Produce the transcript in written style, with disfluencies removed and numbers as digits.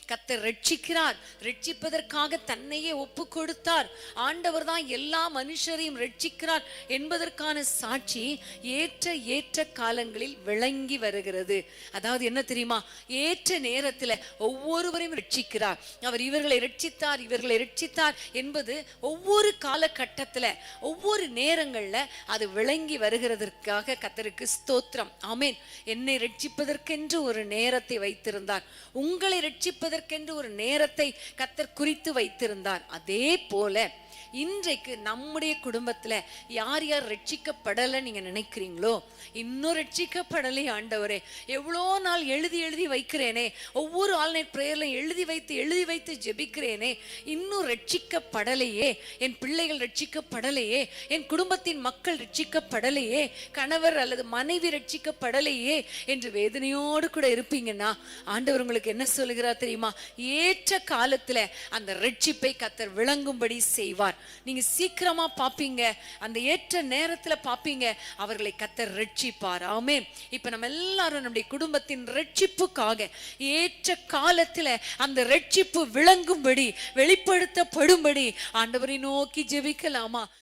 கர்த்தர் ரட்சிக்கிறார். ரட்சிப்பதற்காக தன்னையே ஒப்பு கொடுத்தார். ஆண்டவர் தான் எல்லா மனுஷரையும் ரட்சிக்கிறார் என்பதற்கான சாட்சி ஏற்ற காலங்களில் விளங்கி வருகிறது. அதாவது என்ன தெரியுமா, ஏற்ற நேரத்தில் ஒவ்வொருவரையும் ரட்சிக்கிறார். அவர் இவர்களை ரட்சித்தார் என்பது ஒவ்வொரு காலகட்டத்தில் ஒவ்வொரு நேரங்கள்ல அது விளங்கி வருகிறதற்காக கர்த்தருக்கு ஸ்தோத்திரம். ஆமென். என்னை ரட்சிப்பதற்கென்று ஒரு நேரத்தை வைத்திருந்தார். உங்களை ரட்சிப்பதற்கென்று ஒரு நேரத்தை கர்த்தர் குறித்து வைத்திருந்தார். அதே போல இன்றைக்கு நம்முடைய குடும்பத்துல யார் யார் ரட்சிக்கப்படலை நீங்க நினைக்கிறீங்களோ, இன்னும் ரட்சிக்கப்படலை ஆண்டவரே, எவ்வளோ நாள் எழுதி வைக்கிறேனே, ஒவ்வொரு ஆல்நைட் பிரேயர்ல எழுதி வைத்து ஜெபிக்கிறேனே, இன்னும் ரட்சிக்கப்படலையே, என் பிள்ளைகள் ரட்சிக்கப்படலையே, என் குடும்பத்தின் மக்கள் ரட்சிக்கப்படலையே, கணவர் அல்லது மனைவி ரட்சிக்கப்படலையே என்று வேதனையோடு கூட இருப்பீங்கன்னா ஆண்டவர் உங்களுக்கு என்ன சொல்லுகிறார் தெரியுமா, ஏற்ற காலத்துல அந்த ரட்சிப்பை கர்த்தர் விளங்கும்படி செய்வார். நீங்க சீக்கிரமா பாப்பீங்க, அந்த ஏற்ற நேரத்துல பாப்பீங்க, அவர்களை கர்த்தர் ரட்சிப்பார். ஆமென். இப்ப நம்ம எல்லாரும் நம்முடைய குடும்பத்தின் ரட்சிப்புக்காக ஏற்ற காலத்துல அந்த ரட்சிப்பு விளங்கும்படி வெளிப்படுத்தப்படும்படி ஆண்டவரை நோக்கி ஜெபிக்கலாமா?